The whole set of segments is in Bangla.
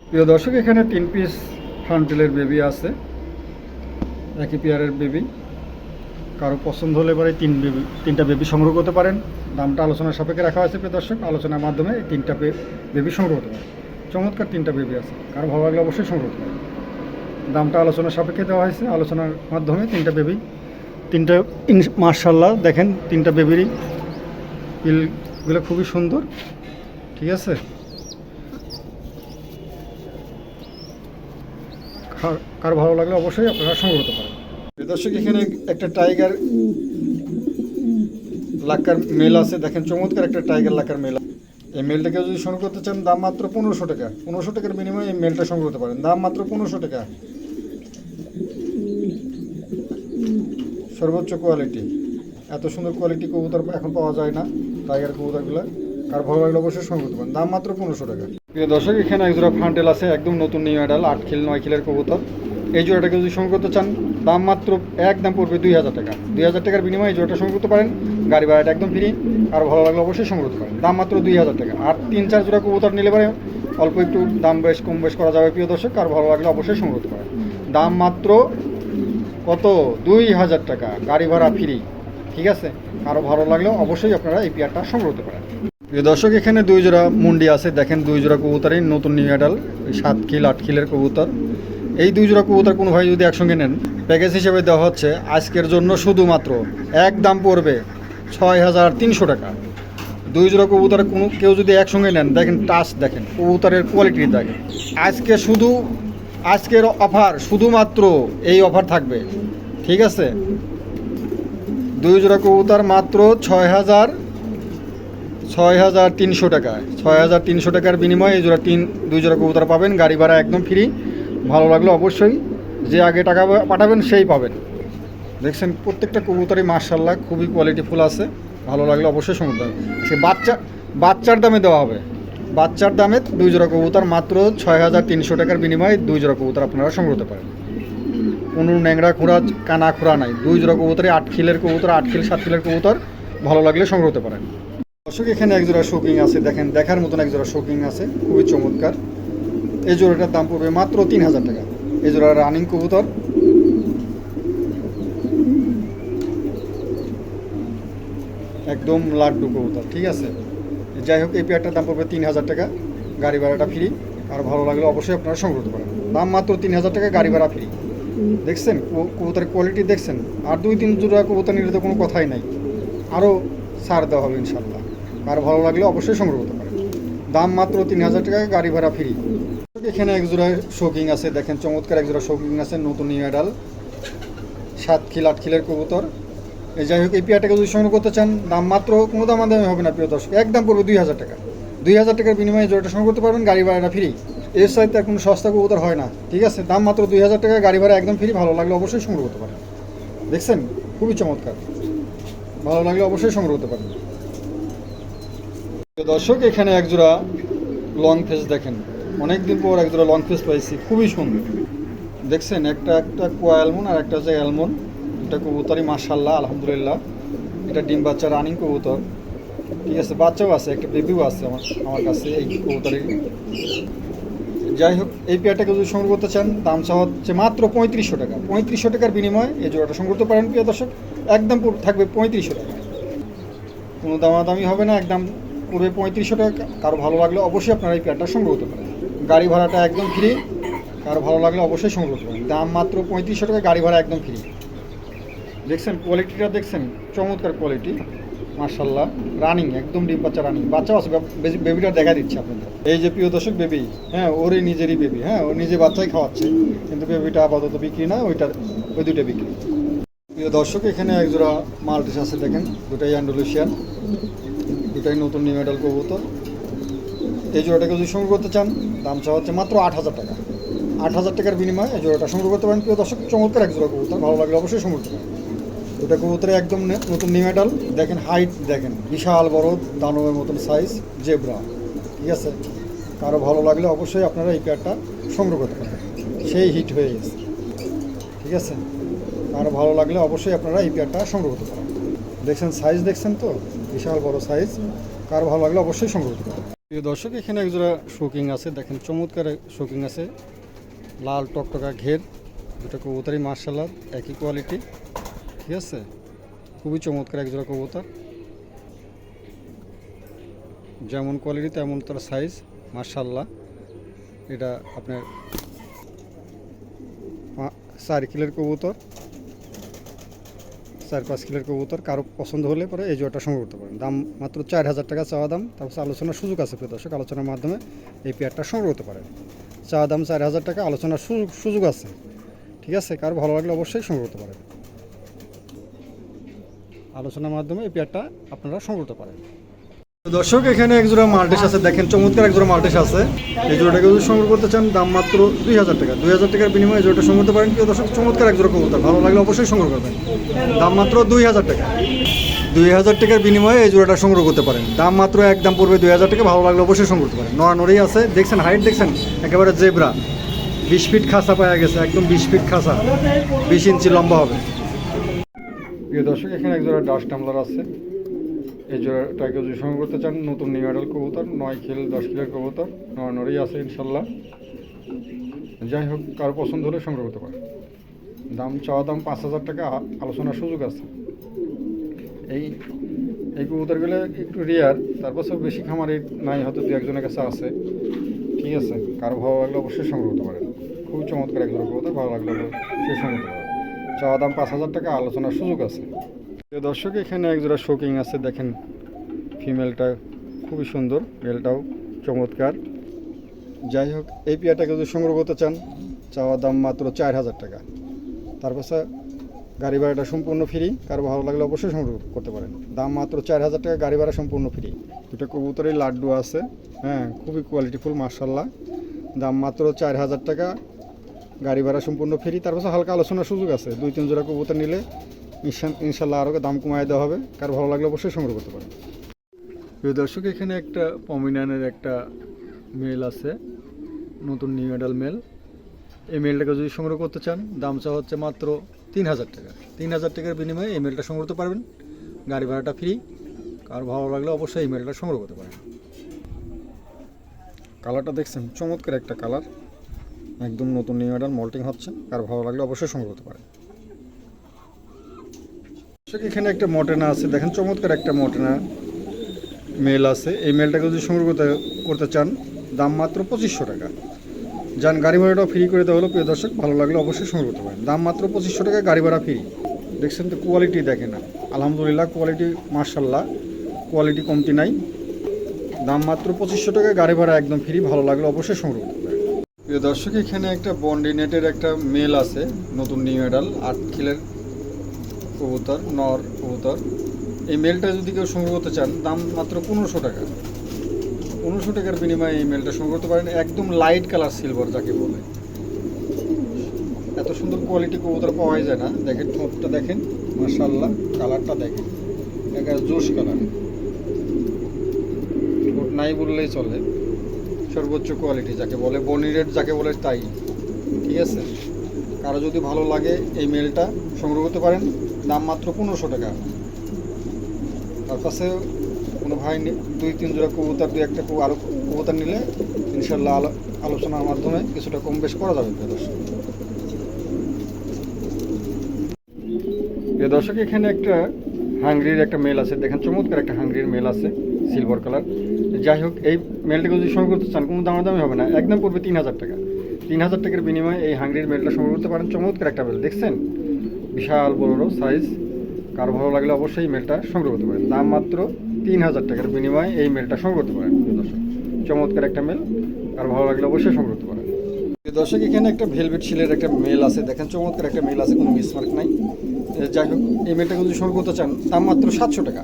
প্রিয় দর্শক, এখানে 3 পিস ফান্টেলের বেবি আছে, একই পেয়ারের বেবি। কারো পছন্দ হলে এবারে তিনটা বেবি সংগ্রহ করতে পারেন। দামটা আলোচনার সাপেক্ষে রাখা হয়েছে প্রিয় দর্শক। আলোচনার মাধ্যমে এই 3টা বেবি সংগ্রহ করতে পারেন। চমৎকার 3টা বেবি আছে, কারো ভালো লাগলে অবশ্যই সংগ্রহ করতে পারেন। দামটা আলোচনার সাপেক্ষে দেওয়া হয়েছে। আলোচনার মাধ্যমে 3টা বেবি, মার্শাল্লাহ দেখেন 3টা বেবিরই পিলগুলো খুবই সুন্দর, ঠিক আছে। কার ভালো লাগলে অবশ্যই আপনারা সংগ্রহ করতে পারেন। দর্শক, এখানে একটা টাইগার লাক্কার মেল আছে, দেখেন চমৎকার একটা টাইগার লাক্কার মেল। এই মেলটাকে যদি সংগ্রহ করতে চান দাম মাত্র 1500 টাকা। 1500 টাকার বিনিময়ে এই মেলটা সংগ্রহ করতে পারেন, দাম মাত্র 1500 টাকা। সর্বোচ্চ কোয়ালিটি, এত সুন্দর কোয়ালিটি কবুতর এখন পাওয়া যায় না। টাইগার কবুতরগুলো কার ভালো লাগলে অবশ্যই সংগ্রহ করতে পারেন, দাম মাত্র 1500 টাকা। প্রিয় দর্শক, এখানে একজোড়া ফান্টেল আছে, একদম নতুন নিউ অ্যাডাল 8 খিল 9 খিলের কবুতর। এই জোড়াটাকে যদি সংগ্রহ করতে চান দাম মাত্র একদম পড়বে 2000 টাকা। 2000 টাকার বিনিময়ে এই জোড়াটা সংগ্রহ করতে পারেন, গাড়ি ভাড়াটা একদম ফ্রি। আর ভালো লাগলে অবশ্যই সংগ্রহ করতে পারেন, দাম মাত্র 2000 টাকা। আর 3-4 জোড়া কবুতর নিলে পারে অল্প একটু দাম কম বেশ করা যাবে প্রিয় দর্শক। আর ভালো লাগলে অবশ্যই সংগ্রহ করতে পারেন, দাম মাত্র কত 2000 টাকা, গাড়ি ভাড়া ফ্রি, ঠিক আছে। আরও ভালো লাগলেও অবশ্যই আপনারা এই পেয়ারটা সংগ্রহ করতে পারেন। প্রিয় দর্শক, এখানে 2 জোড়া মুন্ডি আছে, দেখেন 2 জোড়া কবুতরই নতুন নিউ অ্যাডাল 7 খিল 8 খিলের কবুতর। এই 2 জোড়া কবুতর কোনো ভাই যদি একসঙ্গে নেন, প্যাকেজ হিসেবে দেওয়া হচ্ছে আজকের জন্য শুধুমাত্র এক দাম পড়বে 6300 টাকা। 2 জোড়া কবুতর কেউ যদি একসঙ্গে নেন, দেখেন টাচ দেখেন, কবুতরের কোয়ালিটি দেখেন। আজকের অফার শুধুমাত্র এই অফার থাকবে, ঠিক আছে। 2 জোড়া কবুতর মাত্র 6300 টাকায়। 6300 টাকার বিনিময়ে এই জোড়া 2 জোড়া কবুতর পাবেন, গাড়ি ভাড়া একদম ফ্রি। ভালো লাগলো অবশ্যই, যে আগে টাকা পাঠাবেন সেই পাবেন। দেখছেন প্রত্যেকটা কবুতরই মার্শাল্লাহ খুবই কোয়ালিটিফুল আছে। ভালো লাগলে অবশ্যই সংগ্রহ করতে হবে। সে বাচ্চার দামে দেওয়া হবে, বাচ্চার দামে 2 জোড়া কবুতর মাত্র 6300 টাকার বিনিময়ে 2 জোড়া কবুতর আপনারা সংগ্রহ করতে পারেন। কোনো ন্যাংরা খোঁড়া কানা খোঁড়া নাই। 2 জোড়া কবুতরে 8 খিলের কবুতর, 8 খিল 7 খিলের কবুতর, ভালো লাগলে সংগ্রহ করতে পারেন। দর্শক, এখানে এক জোড়া শোকিং আছে, দেখেন দেখার মতন এক জোড়া শোকিং আছে, খুবই চমৎকার। এই জোড়াটার দাম পড়বে মাত্র 3000 টাকা। এই জোড়া রানিং কবুতর, একদম লাড্ডু কবুতর, ঠিক আছে। যাই হোক, এই পেয়ারটার দাম পড়বে 3000 টাকা, গাড়ি ভাড়াটা ফ্রি। আর ভালো লাগলে অবশ্যই আপনারা সংগ্রহ করতে পারেন, দাম মাত্র 3000 টাকা, গাড়ি ভাড়া ফ্রি। দেখছেন কবুতরের কোয়ালিটি দেখছেন। আর 2-3 জোড়া কবুতর নিলে তো কোনো কথাই নাই, আরও ছাড় দেওয়া হবে ইনশাল্লাহ। আর ভালো লাগলে অবশ্যই সংগ্রহ করতে পারেন, দাম মাত্র 3000 টাকা, গাড়ি ভাড়া ফ্রি। এখানে এক জোড়া শোকিং আছে, দেখেন চমৎকার এক জোড়া শোকিং আছে, নতুন নিউ অ্যাডাল 7 খিল 8 খিলের কবুতর। যাই হোক, এই পেয়ারটাকে যদি সংগ্রহ করতে চান দাম মাত্র কোনো দামাদামি হবে না প্রিয় দর্শক, একদম পড়বে 2000 টাকা। 2000 টাকার বিনিময়ে জোড়াটা সংগ্রহ করতে পারবেন, গাড়ি ভাড়াটা ফ্রি। এর সাইতে আর কোনো সস্তা কবুতর হয় না, ঠিক আছে। দাম মাত্র 2000 টাকা, গাড়ি ভাড়া একদম ফ্রি। ভালো লাগলে অবশ্যই সংগ্রহ করতে পারেন। দেখছেন খুবই চমৎকার, ভালো লাগলে অবশ্যই সংগ্রহ করতে পারেন। দর্শক, এখানে এক জোড়া লং ফেস দেখেন, অনেকদিন পর এক জোড়া লং ফেস পাইছি, খুবই সুন্দর। দেখছেন একটা কোয়া অ্যালমন আর একটা হচ্ছে অ্যালমন, দুটা কবুতরই মাশাআল্লাহ আলহামদুলিল্লাহ। এটা ডিম বাচ্চা রানিং কবুতর, ঠিক আছে। বাচ্চাও আছে, একটা বেবিও আছে আমার কাছে এই কবুতরের। যাই হোক, এই পেয়ারটাকে যদি সংগ্রহ করতে চান দাম চাওয়া হচ্ছে মাত্র 3500 টাকা। 3500 টাকার বিনিময়ে এই জোড়াটা সংগ্রহ করতে পারেন প্রিয় দর্শক, একদম থাকবে 3500 টাকা, কোনো দামাদামি হবে না, একদম পড়বে 3500 টাকা। কারো ভালো লাগলে অবশ্যই আপনারা এই পেয়ারটা সংগ্রহ করতে পারেন, গাড়ি ভাড়াটা একদম ফ্রি। কারো ভালো লাগলে অবশ্যই সংগ্রহ করতে পারেন, দাম মাত্র 3500 টাকা, গাড়ি ভাড়া একদম ফ্রি। দেখছেন কোয়ালিটিটা, দেখছেন চমৎকার কোয়ালিটি মার্শাল্লাহ। রানিং একদম ডিম বাচ্চা রানিং, বাচ্চাও আছে, বেবিটা দেখা দিচ্ছে আপনাদের। এই যে প্রিয় দর্শক বেবি, হ্যাঁ ওরই নিজেরই বেবি, হ্যাঁ ও নিজে বাচ্চাই খাওয়াচ্ছে, কিন্তু বেবিটা আপাতত বিক্রি না, ওই দুইটা বিক্রি। প্রিয় দর্শক, এখানে এক জোড়া মাল্টিস আছে, দেখেন দুটাই অ্যান্ডালুসিয়ান, দুটাই নতুন নিউ অ্যাডাল কবুতর। এই জোড়াটাকে যদি সংগ্রহ করতে চান দাম চাওয়া হচ্ছে মাত্র 8000 টাকা। 8000 টাকার বিনিময়ে এই জোড়াটা সংগ্রহ করতে পারেন প্রিয় দর্শক, চমৎকার এক জোড়া কবুতর, ভালো লাগলে অবশ্যই সংগ্রহ করতে পারেন। দুটা কবুতরে একদম নতুন নিউ অ্যাডাল, দেখেন হাইট দেখেন, বিশাল বড় দানবের মতন সাইজ জেব্রা, ঠিক আছে। কারো ভালো লাগলে অবশ্যই আপনারা এই পেয়ারটা সংগ্রহ করতে পারেন, সেই হিট হয়ে গেছে, ঠিক আছে। কারো ভালো লাগলে অবশ্যই আপনারা এই পেয়ারটা সংগ্রহ করতে পারেন। দেখছেন সাইজ, দেখছেন তো বিশাল বড় সাইজ, কারো ভালো লাগলে অবশ্যই সংগ্রহ করতে পারেন। প্রিয় দর্শক, এখানে একজোড়া শোকিং আছে, দেখেন চমৎকার শোকিং আছে, লাল টকটকা ঘের, দুটো কবুতরই মার্শাল্লাহ একই কোয়ালিটি, ঠিক আছে, খুবই চমৎকার একজোড়া কবুতর, যেমন কোয়ালিটি তেমন তার সাইজ মার্শাল্লাহ। এটা আপনার 4 কিলোর কবুতর, 4-5 কিলোর কবুতর, কারো পছন্দ হলে পরে এই জোড়াটা সংগ্রহ করতে পারেন। দাম মাত্র 4000 টাকা চাওয়া দাম, তারপর আলোচনার সুযোগ আছে প্রিয় দর্শক, আলোচনার মাধ্যমে এই পেয়ারটা সংগ্রহ করতে পারেন। চাওয়া দাম 4000 টাকা, আলোচনার সুযোগ আছে, ঠিক আছে, কারো ভালো লাগলে অবশ্যই সংগ্রহ করতে পারেন। আলোচনার মাধ্যমে এই পেয়ারটা আপনারা সংগ্রহ করতে পারেন। দর্শক, এখানে একজোড়া মাল্টিস আছে, দেখেন চমৎকার একজোড়া মাল্টিস আছে। এই জোড়াটাকে যদি সংগ্রহ করতে চান দাম মাত্র 2000 টাকা, 2000 টাকার বিনিময়ে জোড়াটা সংগ্রহ করতে পারেন। প্রিয় দর্শক, চমৎকার একজোড়া কবুতর, ভালো লাগলে অবশ্যই সংগ্রহ করবেন। দাম মাত্র 2000 টাকা, 2000 টাকার বিনিময়ে এই জোড়াটা সংগ্রহ করতে পারেন। দাম মাত্র একদম পড়বে 2000 টাকা, ভালো লাগলে অবশ্যই সংগ্রহ করতে পারেন। নড়ানড়ি আছে, দেখছেন হাইট দেখছেন, একেবারে জেব্রা, 20 ফিট খাসা পাওয়া গেছে, একদম 20 ফিট খাসা, 20 ইঞ্চি লম্বা হবে। প্রিয় দর্শক, এখানে একজোড়া ডাস্ট টাম্বলার আছে। এই জোড়াটাকে যদি সংগ্রহ করতে চান, নতুন নিউ মডেল কবুতর, 9 কিলো 10 কিলোর কবুতর, নড়ানড়ি আছে ইনশাল্লাহ। যাই হোক, কারো পছন্দ হলে সংগ্রহ করতে পারে। দাম চাওয়া দাম 5000 টাকা, আলোচনার সুযোগ আছে। এই কবুতরগুলো একটু রেয়ার, তারপর সব বেশি খামারে নাই, হয়তো 2-1জনের কাছে আছে, ঠিক আছে, কারো ভালো লাগলে অবশ্যই সংগ্রহ করতে পারেন। খুব চমৎকার একজন কবুতর, ভালো লাগলে অবশ্যই সংগ্রহ করতে পারেন। চাওয়া দাম 5000 টাকা, আলোচনার সুযোগ আছে। দর্শক, এখানে একজোড়া শোকিং আছে, দেখেন ফিমেলটা খুবই সুন্দর, মেলটাও চমৎকার। যাই হোক, এই পেয়ারটাকে যদি সংগ্রহ করতে চান, চাওয়া দাম মাত্র 4000 টাকা, তারপর গাড়ি ভাড়াটা সম্পূর্ণ ফ্রি, কারো ভালো লাগলে অবশ্যই সংগ্রহ করতে পারেন। দাম মাত্র 4000 টাকা, গাড়ি ভাড়া সম্পূর্ণ ফ্রি। দুটো কবুতরের লাড্ডু আছে, হ্যাঁ, খুবই কোয়ালিটিফুল মার্শাল্লাহ। দাম মাত্র 4000 টাকা, গাড়ি ভাড়া সম্পূর্ণ ফ্রি, তারপর হালকা আলোচনার সুযোগ আছে। 2-3 জোড়া কবুতর নিলে ইনশাল্লাহ আরও দাম কমায় দেওয়া হবে, কারো ভালো লাগলে অবশ্যই সংগ্রহ করতে পারেন। প্রিয় দর্শক, এখানে একটা পমিনানের একটা মেল আছে, নতুন নিউ মডেল মেল। এই মেলটাকে যদি সংগ্রহ করতে চান, দাম চা হচ্ছে মাত্র 3000 টাকা, 3000 টাকার বিনিময়ে এই মেলটা সংগ্রহ করতে পারবেন, গাড়ি ভাড়াটা ফ্রি। কারো ভালো লাগলে অবশ্যই এই মেলটা সংগ্রহ করতে পারেন। কালারটা দেখছেন, চমৎকার একটা কালার, একদম নতুন নিউ মডেল মল্টিং হচ্ছে, কারো ভালো লাগলে অবশ্যই সংগ্রহ করতে পারেন। এখানে একটা মটেনা আছে, দেখেন চমৎকার একটা মটেনা মেল আছে। এই মেলটাকে যদি সংগ্রহ করতে চান, দাম মাত্র 2500 টাকা, যান গাড়ি ভাড়াটাও ফ্রি করে দেওয়া হলো। প্রিয় দর্শক, ভালো লাগলে অবশ্যই সংগ্রহ করতে পারেন। দাম মাত্র 2500 টাকা, গাড়ি ভাড়া ফ্রি। দেখছেন তো, কোয়ালিটি দেখেন না, আলহামদুলিল্লাহ কোয়ালিটি মার্শাল্লাহ, কোয়ালিটি কমতি নাই। দাম মাত্র 2500 টাকা, গাড়ি ভাড়া একদম ফ্রি, ভালো লাগলে অবশ্যই সংগ্রহ করতে পারেন। প্রিয় দর্শক, এখানে একটা বন্ডিনেটের একটা মেল আছে, নতুন নিউ মডেল 8 কিলোর কবুতর, নর কবুতর। এই মেলটা যদি কেউ সংগ্রহ করতে চান, দাম মাত্র 1500 টাকা, 1500 টাকার বিনিময়ে এই মেলটা সংগ্রহ করতে পারেন। একদম লাইট কালার সিলভার যাকে বলে, এত সুন্দর কোয়ালিটি কবুতর পাওয়া যায় না। দেখেন ঠোঁটটা দেখেন মাশাআল্লাহ, কালারটা দেখেন, একটা জোশ কালার, ঠোঁট নাই বললেই চলে, সর্বোচ্চ কোয়ালিটি যাকে বলে, বনিরেট যাকে বলে তাই, ঠিক আছে। কারো যদি ভালো লাগে এই মেলটা সংগ্রহ করতে পারেন, দাম মাত্র 1500 টাকা। তার কাছে কোনো ভাই 2-3 জোড়া কবুতর, 2-1টা আরও কবুতর নিলে ইনশাল্লাহ আলোচনার মাধ্যমে কিছুটা কম বেশ করা যাবে। প্রিয় দর্শক, এখানে একটা হাঙ্গরির একটা মেল আছে, দেখেন চমৎকার একটা হাঙ্গরির মেল আছে, সিলভার কালার। যাই হোক, এই মেলটাকে যদি সংগ্রহ করতে চান, কোনো দামাদামি হবে না, একদম পড়বে 3000 টাকা। 3000 টাকার বিনিময়ে এই হাঙ্গরির মেলটা সংগ্রহ করতে পারেন। চমৎকার একটা মেল, দেখছেন বিশাল বড় সাইজ, কারো ভালো লাগলে অবশ্যই এই মেলটা সংগ্রহ করতে পারেন। দাম মাত্র 3000 টাকার বিনিময়ে এই মেলটা সংগ্রহ করতে পারেন। প্রিয় দর্শক, চমৎকার একটা মেল, কারো ভালো লাগলে অবশ্যই সংগ্রহ করতে পারেন। প্রিয় দর্শক, এখানে একটা ভেলভেট শিলের একটা মেল আছে, দেখেন চমৎকার একটা মেল আছে, কোনো মিসমার্ক নাই। যাই হোক, এই মেলটাকে যদি সংগ্রহ করতে চান, দাম মাত্র 700 টাকা,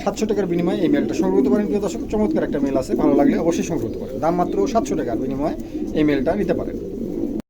700 টাকার বিনিময়ে এই মেলটা সংগ্রহ করতে পারেন। প্রিয় দর্শক, চমৎকার একটা মেল আছে, ভালো লাগলে অবশ্যই সংগ্রহ করতে পারেন। দাম মাত্র 700 টাকার বিনিময়ে এই মেলটা নিতে পারেন।